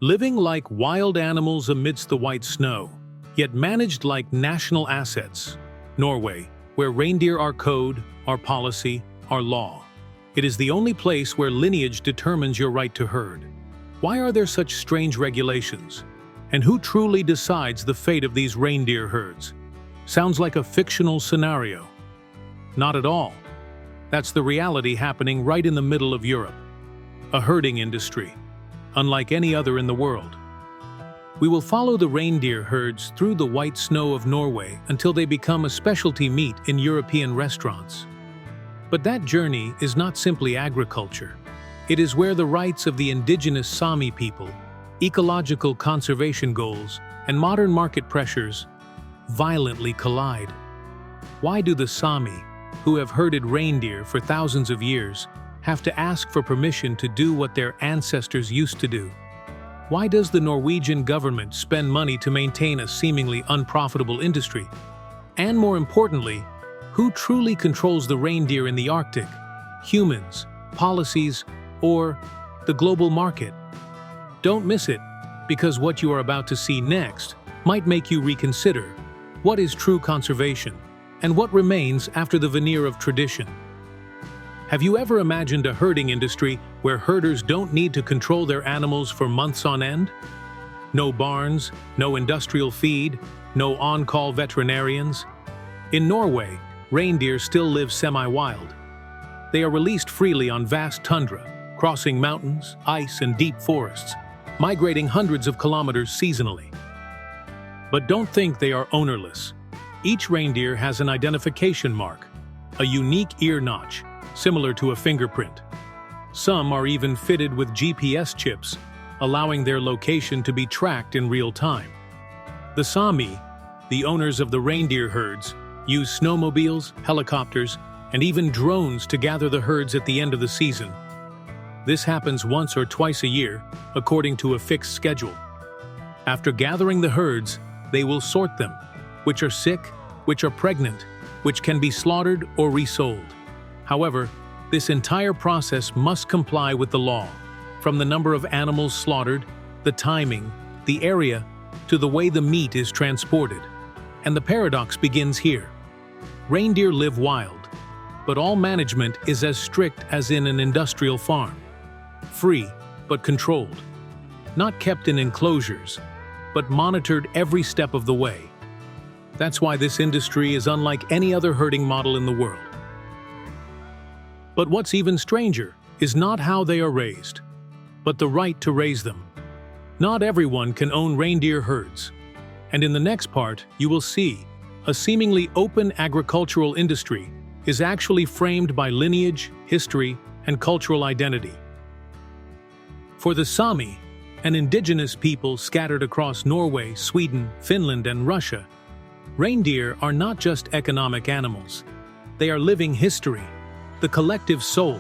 living like wild animals amidst the white snow, yet managed like national assets. Norway, where reindeer are code, are policy, are law. It is the only place where lineage determines your right to herd. Why are there such strange regulations? And who truly decides the fate of these reindeer herds? Sounds like a fictional scenario. Not at all. That's the reality happening right in the middle of Europe. A herding industry, unlike any other in the world. We will follow the reindeer herds through the white snow of Norway until they become a specialty meat in European restaurants. But that journey is not simply agriculture. It is where the rights of the indigenous Sami people, ecological conservation goals, and modern market pressures violently collide. Why do the Sami, who have herded reindeer for thousands of years, have to ask for permission to do what their ancestors used to do? Why does the Norwegian government spend money to maintain a seemingly unprofitable industry? And more importantly, who truly controls the reindeer in the Arctic? Humans, policies, or the global market? Don't miss it, because what you are about to see next might make you reconsider what is true conservation and what remains after the veneer of tradition. Have you ever imagined a herding industry where herders don't need to control their animals for months on end? No barns, no industrial feed, no on-call veterinarians. In Norway, reindeer still live semi-wild. They are released freely on vast tundra, crossing mountains, ice, and deep forests, migrating hundreds of kilometers seasonally. But don't think they are ownerless. Each reindeer has an identification mark, a unique ear notch, similar to a fingerprint. Some are even fitted with GPS chips, allowing their location to be tracked in real time. The Sami, the owners of the reindeer herds, use snowmobiles, helicopters, and even drones to gather the herds at the end of the season. This happens once or twice a year, according to a fixed schedule. After gathering the herds, they will sort them, which are sick, which are pregnant, which can be slaughtered or resold. However, this entire process must comply with the law, from the number of animals slaughtered, the timing, the area, to the way the meat is transported. And the paradox begins here. Reindeer live wild, but all management is as strict as in an industrial farm. Free, but controlled. Not kept in enclosures, but monitored every step of the way. That's why this industry is unlike any other herding model in the world. But what's even stranger is not how they are raised, but the right to raise them. Not everyone can own reindeer herds. And in the next part, you will see a seemingly open agricultural industry is actually framed by lineage, history, and cultural identity. For the Sami, an indigenous people scattered across Norway, Sweden, Finland, and Russia, reindeer are not just economic animals. They are living history, the collective soul,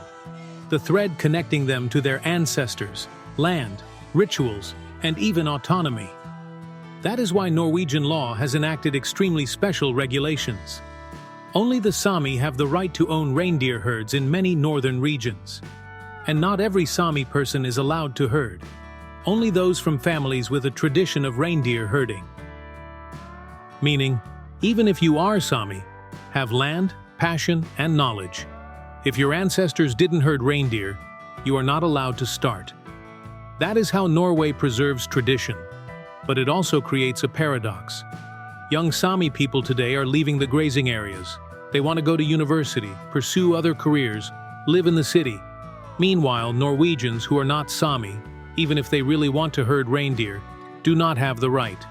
the thread connecting them to their ancestors, land, rituals, and even autonomy. That is why Norwegian law has enacted extremely special regulations. Only the Sami have the right to own reindeer herds in many northern regions. And not every Sami person is allowed to herd. Only those from families with a tradition of reindeer herding. Meaning, even if you are Sami, have land, passion, and knowledge, if your ancestors didn't herd reindeer, you are not allowed to start. That is how Norway preserves tradition. But it also creates a paradox. Young Sami people today are leaving the grazing areas. They want to go to university, pursue other careers, live in the city. Meanwhile, Norwegians who are not Sami, even if they really want to herd reindeer, do not have the right.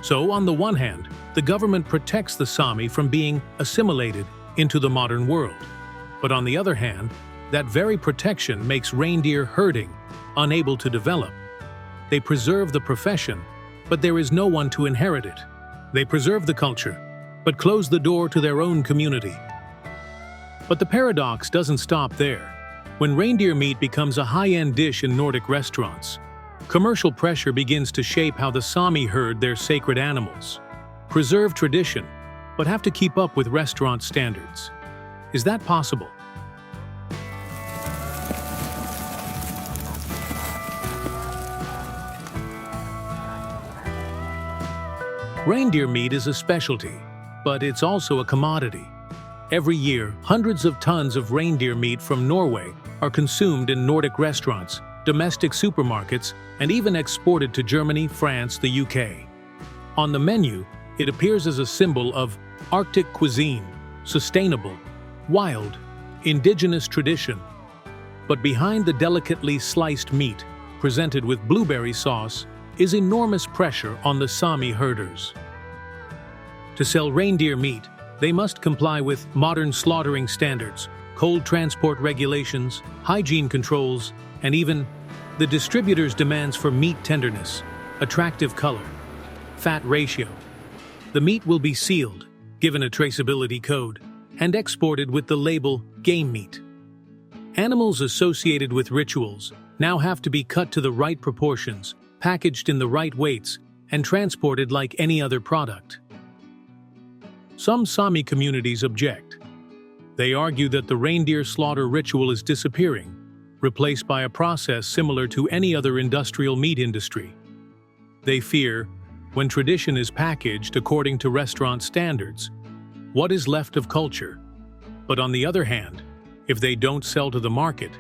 So, on the one hand, the government protects the Sami from being assimilated into the modern world. But on the other hand, that very protection makes reindeer herding unable to develop. They preserve the profession, but there is no one to inherit it. They preserve the culture, but close the door to their own community. But the paradox doesn't stop there. When reindeer meat becomes a high-end dish in Nordic restaurants, commercial pressure begins to shape how the Sami herd their sacred animals. Preserve tradition, but have to keep up with restaurant standards. Is that possible? Reindeer meat is a specialty, but it's also a commodity. Every year, hundreds of tons of reindeer meat from Norway are consumed in Nordic restaurants, domestic supermarkets, and even exported to Germany, France, the UK. On the menu, it appears as a symbol of Arctic cuisine, sustainable, wild, indigenous tradition. But behind the delicately sliced meat, presented with blueberry sauce, is enormous pressure on the Sami herders. To sell reindeer meat, they must comply with modern slaughtering standards, cold transport regulations, hygiene controls, and even the distributor's demands for meat tenderness, attractive color, fat ratio. The meat will be sealed, given a traceability code, and exported with the label game meat. Animals associated with rituals now have to be cut to the right proportions, packaged in the right weights, and transported like any other product. Some Sami communities object. They argue that the reindeer slaughter ritual is disappearing, replaced by a process similar to any other industrial meat industry. They fear, when tradition is packaged according to restaurant standards, what is left of culture? But on the other hand, if they don't sell to the market,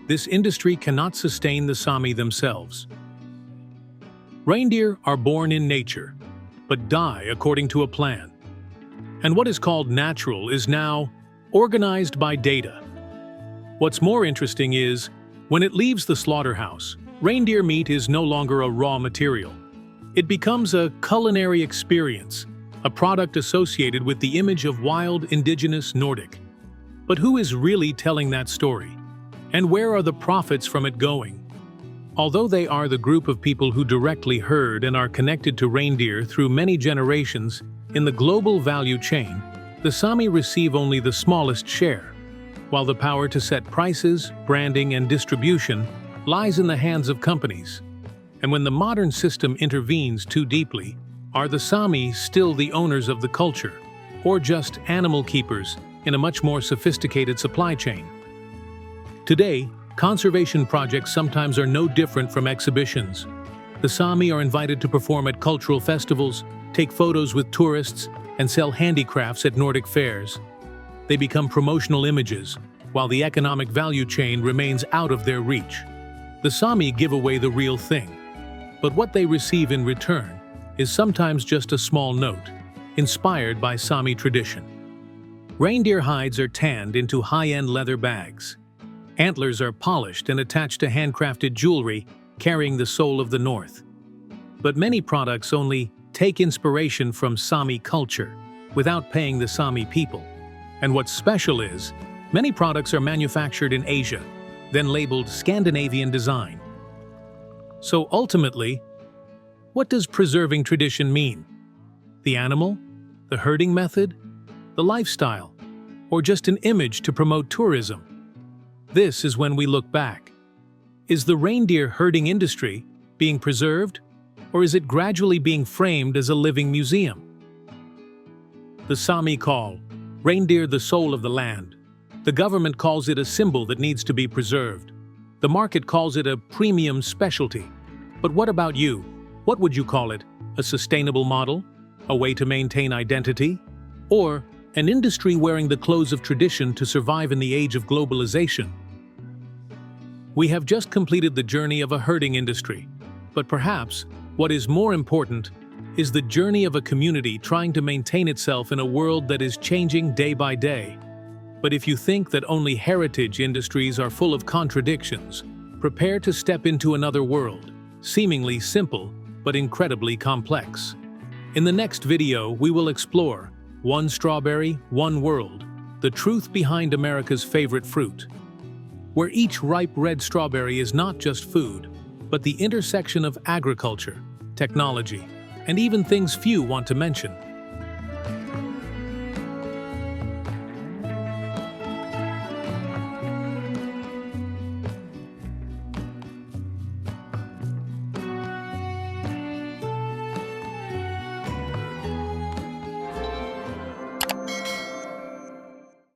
this industry cannot sustain the Sami themselves. Reindeer are born in nature, but die according to a plan. And what is called natural is now organized by data. What's more interesting is, when it leaves the slaughterhouse, reindeer meat is no longer a raw material. It becomes a culinary experience, a product associated with the image of wild, indigenous Nordic. But who is really telling that story? And where are the profits from it going? Although they are the group of people who directly herd and are connected to reindeer through many generations in the global value chain, the Sami receive only the smallest share, while the power to set prices, branding, and distribution lies in the hands of companies. And when the modern system intervenes too deeply, are the Sami still the owners of the culture, or just animal keepers in a much more sophisticated supply chain? Today, conservation projects sometimes are no different from exhibitions. The Sami are invited to perform at cultural festivals, take photos with tourists, and sell handicrafts at Nordic fairs. They become promotional images, while the economic value chain remains out of their reach. The Sami give away the real thing, but what they receive in return is sometimes just a small note, inspired by Sami tradition. Reindeer hides are tanned into high-end leather bags. Antlers are polished and attached to handcrafted jewelry carrying the soul of the North. But many products only take inspiration from Sami culture without paying the Sami people. And what's special is, many products are manufactured in Asia, then labeled Scandinavian design. So ultimately, what does preserving tradition mean? The animal? The herding method? The lifestyle? Or just an image to promote tourism? This is when we look back. Is the reindeer herding industry being preserved, or is it gradually being framed as a living museum? The Sami call reindeer the soul of the land. The government calls it a symbol that needs to be preserved. The market calls it a premium specialty. But what about you? What would you call it? A sustainable model? A way to maintain identity? Or an industry wearing the clothes of tradition to survive in the age of globalization? We have just completed the journey of a herding industry, but perhaps what is more important is the journey of a community trying to maintain itself in a world that is changing day by day. But if you think that only heritage industries are full of contradictions, prepare to step into another world, seemingly simple but incredibly complex. In the next video, we will explore One Strawberry, One World, the truth behind America's favorite fruit, where each ripe red strawberry is not just food, but the intersection of agriculture, technology, and even things few want to mention.